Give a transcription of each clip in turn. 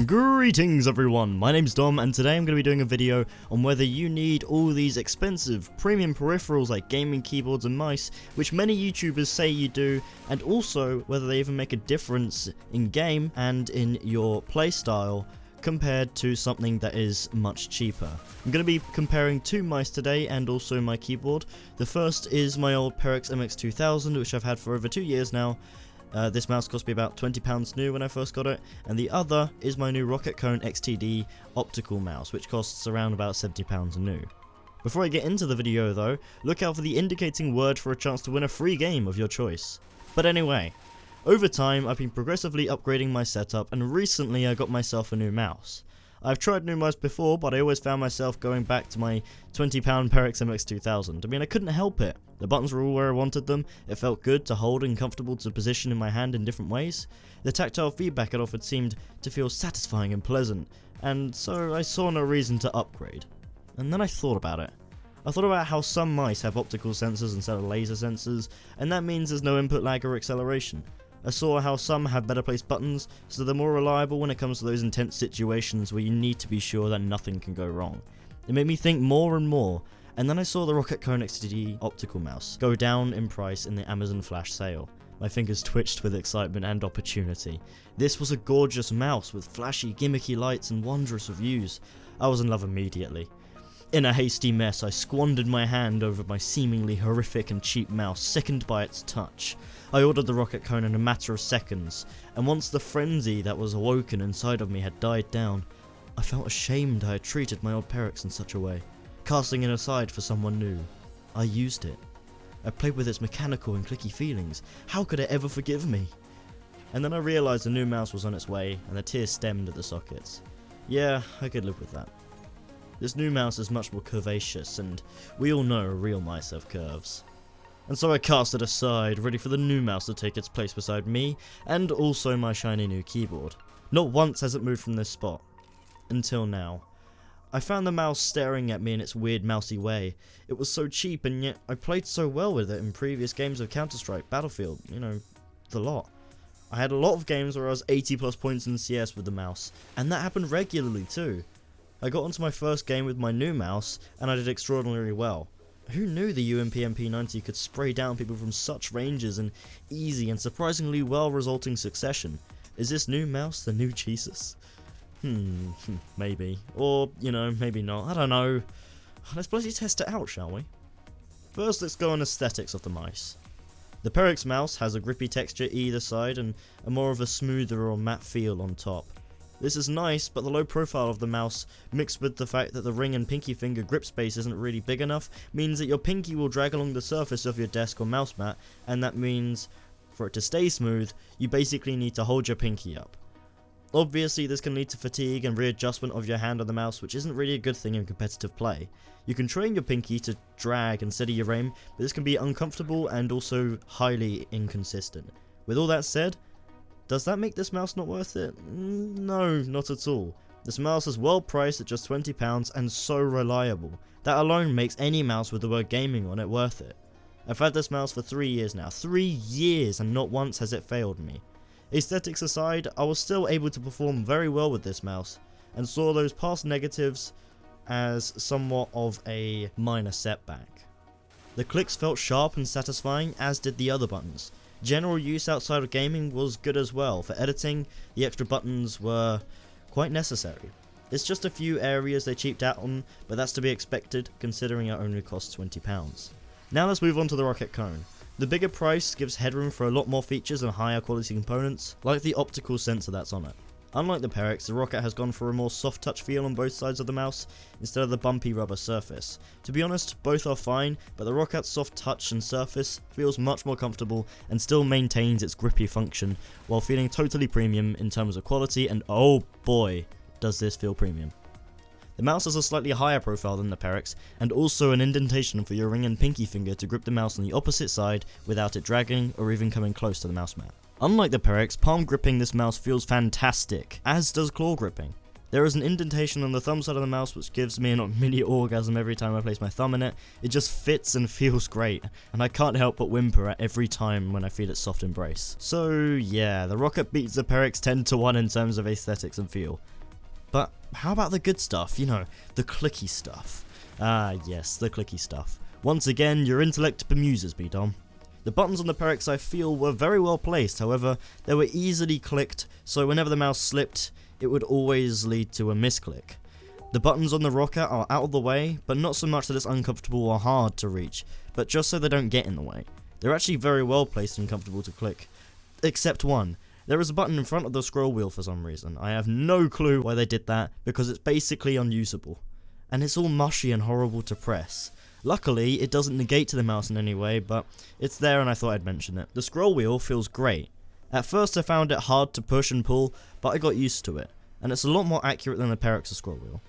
Greetings everyone, my name's Dom and today I'm going to be doing a video on whether you need all these expensive premium peripherals like gaming keyboards and mice, which many YouTubers say you do, and also whether they even make a difference in game and in your playstyle compared to something that is much cheaper. I'm going to be comparing two mice today and also my keyboard. The first is my old Peripherals MX2000, which I've had for over 2 years now. This mouse cost me about £20 new when I first got it, and the other is my new Rocket Cone XTD optical mouse, which costs around about £70 new. Before I get into the video though, look out for the indicating word for a chance to win a free game of your choice. But anyway, over time I've been progressively upgrading my setup, and recently I got myself a new mouse. I've tried new mice before, but I always found myself going back to my £20 Peripherals MX2000. I mean, I couldn't help it. The buttons were all where I wanted them, it felt good to hold and comfortable to position in my hand in different ways. The tactile feedback it offered seemed to feel satisfying and pleasant, and so I saw no reason to upgrade. And then I thought about it. I thought about how some mice have optical sensors instead of laser sensors, and that means there's no input lag or acceleration. I saw how some have better placed buttons, so they're more reliable when it comes to those intense situations where you need to be sure that nothing can go wrong. It made me think more and more, and then I saw the Rocket Cone XTD optical mouse go down in price in the Amazon flash sale. My fingers twitched with excitement and opportunity. This was a gorgeous mouse with flashy, gimmicky lights and wondrous reviews. I was in love immediately. In a hasty mess, I squandered my hand over my seemingly horrific and cheap mouse, sickened by its touch. I ordered the Rocket Cone in a matter of seconds, and once the frenzy that was awoken inside of me had died down, I felt ashamed I had treated my old Peripherals in such a way, casting it aside for someone new. I used it. I played with its mechanical and clicky feelings. How could it ever forgive me? And then I realised the new mouse was on its way, and the tears stemmed at the sockets. Yeah, I could live with that. This new mouse is much more curvaceous, and we all know real mice have curves. And so I cast it aside, ready for the new mouse to take its place beside me, and also my shiny new keyboard. Not once has it moved from this spot. Until now. I found the mouse staring at me in its weird mousy way. It was so cheap, and yet I played so well with it in previous games of Counter-Strike, Battlefield, you know, the lot. I had a lot of games where I was 80 plus points in CS with the mouse, and that happened regularly too. I got onto my first game with my new mouse, and I did extraordinarily well. Who knew the UMP MP90 could spray down people from such ranges in easy and surprisingly well resulting succession? Is this new mouse the new Jesus? Maybe. Or, you know, maybe not. I don't know. Let's bloody test it out, shall we? First, let's go on aesthetics of the mice. The Peripherals mouse has a grippy texture either side and a more of a smoother or matte feel on top. This is nice, but the low profile of the mouse, mixed with the fact that the ring and pinky finger grip space isn't really big enough, means that your pinky will drag along the surface of your desk or mouse mat, and that means, for it to stay smooth, you basically need to hold your pinky up. Obviously, this can lead to fatigue and readjustment of your hand on the mouse, which isn't really a good thing in competitive play. You can train your pinky to drag and steady your aim, but this can be uncomfortable and also highly inconsistent. With all that said, does that make this mouse not worth it? No, not at all. This mouse is well priced at just £20 and so reliable. That alone makes any mouse with the word gaming on it worth it. I've had this mouse for 3 years now. 3 years, and not once has it failed me. Aesthetics aside, I was still able to perform very well with this mouse, and saw those past negatives as somewhat of a minor setback. The clicks felt sharp and satisfying, as did the other buttons. General use outside of gaming was good as well. For editing, the extra buttons were quite necessary. It's just a few areas they cheaped out on, but that's to be expected considering it only costs £20. Now let's move on to the Rocket Cone. The bigger price gives headroom for a lot more features and higher quality components, like the optical sensor that's on it. Unlike the Peripherals, the Rocket has gone for a more soft touch feel on both sides of the mouse, instead of the bumpy rubber surface. To be honest, both are fine, but the Rocket's soft touch and surface feels much more comfortable and still maintains its grippy function, while feeling totally premium in terms of quality, and oh boy, does this feel premium. The mouse has a slightly higher profile than the Peripherals, and also an indentation for your ring and pinky finger to grip the mouse on the opposite side without it dragging or even coming close to the mouse mat. Unlike the Peripherals, palm gripping this mouse feels fantastic, as does claw gripping. There is an indentation on the thumb side of the mouse which gives me a mini orgasm every time I place my thumb in it. It just fits and feels great, and I can't help but whimper at every time when I feel its soft embrace. So yeah, the Rocket beats the Perix 10-1 in terms of aesthetics and feel. But how about the good stuff, you know, the clicky stuff? Ah yes, the clicky stuff. Once again, your intellect bemuses me, Dom. The buttons on the Perix I feel were very well placed, however, they were easily clicked, so whenever the mouse slipped, it would always lead to a misclick. The buttons on the Rocket are out of the way, but not so much that it's uncomfortable or hard to reach, but just so they don't get in the way. They're actually very well placed and comfortable to click. Except one. There is a button in front of the scroll wheel for some reason. I have no clue why they did that, because it's basically unusable. And it's all mushy and horrible to press. Luckily, it doesn't negate to the mouse in any way, but it's there and I thought I'd mention it. The scroll wheel feels great. At first I found it hard to push and pull, but I got used to it, and it's a lot more accurate than the Perix's scroll wheel.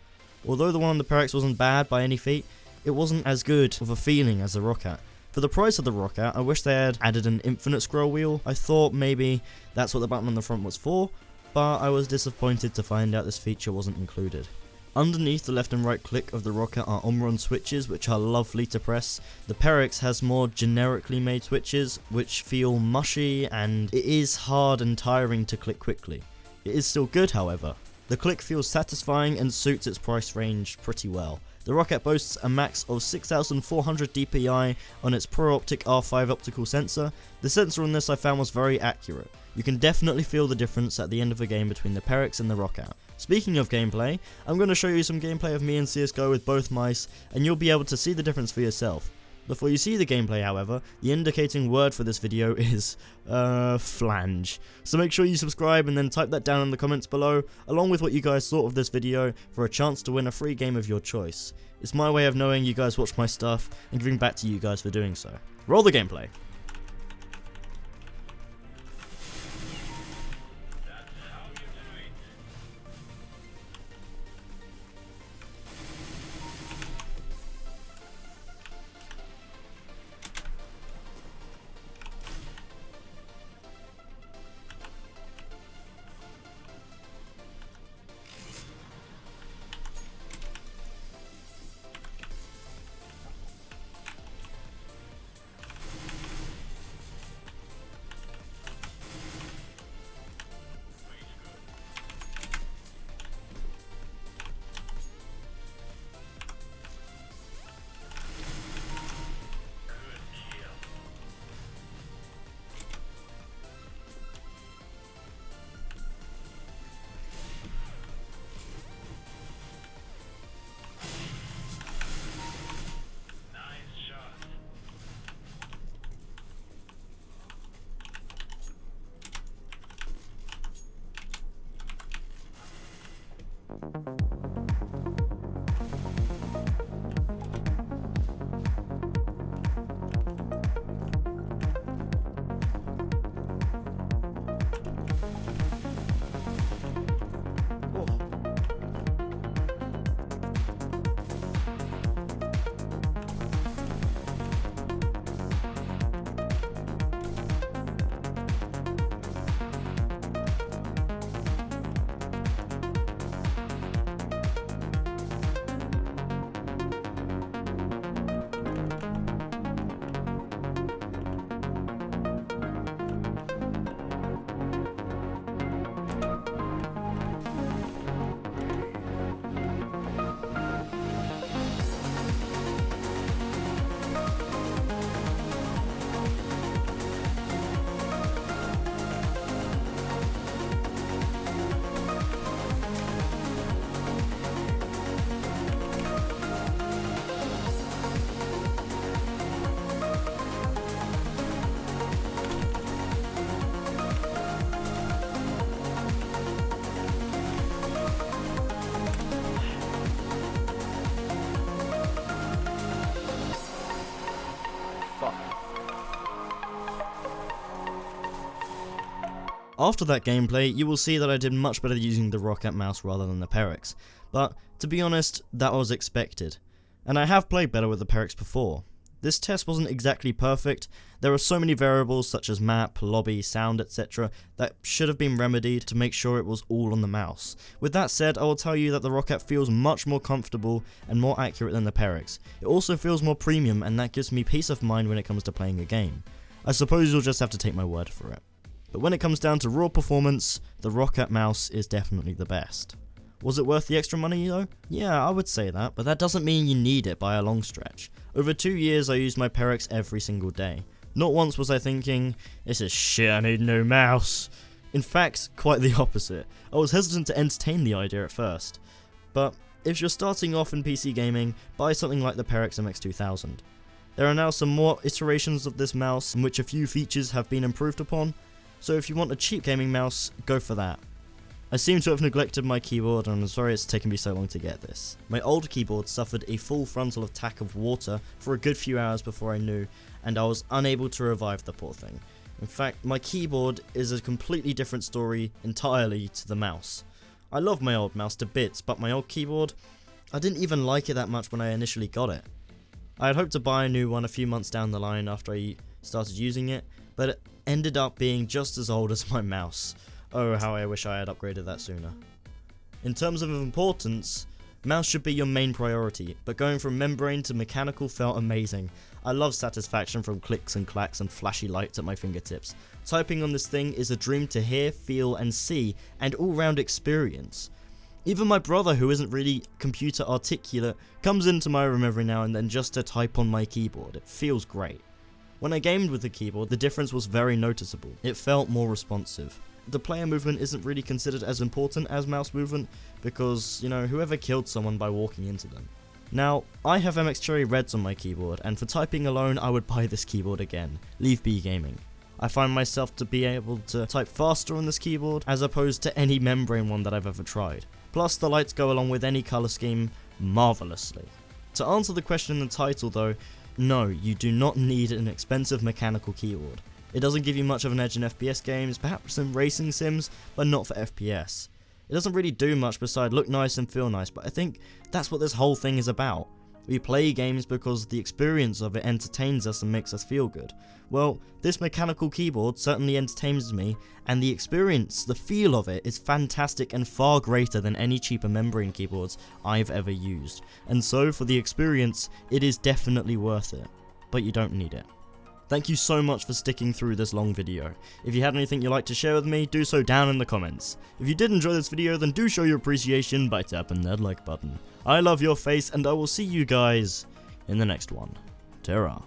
Although the one on the Perix wasn't bad by any feat, it wasn't as good of a feeling as the Rocket. For the price of the Rocket, I wish they had added an infinite scroll wheel. I thought maybe that's what the button on the front was for, but I was disappointed to find out this feature wasn't included. Underneath the left and right click of the Rocket are Omron switches, which are lovely to press. The Perix has more generically made switches, which feel mushy, and it is hard and tiring to click quickly. It is still good, however. The click feels satisfying and suits its price range pretty well. The Rocket boasts a max of 6400 dpi on its ProOptic R5 optical sensor. The sensor on this I found was very accurate. You can definitely feel the difference at the end of a game between the Perix and the Rocket. Speaking of gameplay, I'm going to show you some gameplay of me in CSGO with both mice, and you'll be able to see the difference for yourself. Before you see the gameplay, however, the indicating word for this video is, flange. So make sure you subscribe and then type that down in the comments below, along with what you guys thought of this video, for a chance to win a free game of your choice. It's my way of knowing you guys watch my stuff, and giving back to you guys for doing so. Roll the gameplay. After that gameplay, you will see that I did much better using the Rocket mouse rather than the Perix, but to be honest, that was expected. And I have played better with the Perix before. This test wasn't exactly perfect. There are so many variables such as map, lobby, sound, etc. that should have been remedied to make sure it was all on the mouse. With that said, I will tell you that the Roccat feels much more comfortable and more accurate than the Perix. It also feels more premium, and that gives me peace of mind when it comes to playing a game. I suppose you'll just have to take my word for it. But when it comes down to raw performance, the Roccat mouse is definitely the best. Was it worth the extra money though? Yeah, I would say that, but that doesn't mean you need it by a long stretch. Over 2 years I used my Perix every single day. Not once was I thinking, this is shit, I need a new mouse. In fact, quite the opposite. I was hesitant to entertain the idea at first. But if you're starting off in PC gaming, buy something like the Perix MX2000. There are now some more iterations of this mouse in which a few features have been improved upon, so if you want a cheap gaming mouse, go for that. I seem to have neglected my keyboard, and I'm sorry it's taken me so long to get this. My old keyboard suffered a full frontal attack of water for a good few hours before I knew, and I was unable to revive the poor thing. In fact, my keyboard is a completely different story entirely to the mouse. I love my old mouse to bits, but my old keyboard, I didn't even like it that much when I initially got it. I had hoped to buy a new one a few months down the line after I started using it, but it ended up being just as old as my mouse. Oh, how I wish I had upgraded that sooner. In terms of importance, mouse should be your main priority, but going from membrane to mechanical felt amazing. I love satisfaction from clicks and clacks and flashy lights at my fingertips. Typing on this thing is a dream to hear, feel and see, and all-round experience. Even my brother, who isn't really computer articulate, comes into my room every now and then just to type on my keyboard. It feels great. When I gamed with the keyboard, the difference was very noticeable. It felt more responsive. The player movement isn't really considered as important as mouse movement because, you know, whoever killed someone by walking into them. Now, I have MX Cherry Reds on my keyboard, and for typing alone I would buy this keyboard again. Leave B Gaming. I find myself to be able to type faster on this keyboard as opposed to any membrane one that I've ever tried. Plus the lights go along with any colour scheme marvellously. To answer the question in the title though, no, you do not need an expensive mechanical keyboard. It doesn't give you much of an edge in FPS games, perhaps in racing sims, but not for FPS. It doesn't really do much besides look nice and feel nice, but I think that's what this whole thing is about. We play games because the experience of it entertains us and makes us feel good. Well, this mechanical keyboard certainly entertains me, and the experience, the feel of it, is fantastic and far greater than any cheaper membrane keyboards I've ever used. And so, for the experience, it is definitely worth it. But you don't need it. Thank you so much for sticking through this long video. If you had anything you'd like to share with me, do so down in the comments. If you did enjoy this video, then do show your appreciation by tapping that like button. I love your face, and I will see you guys in the next one. Ta-ra.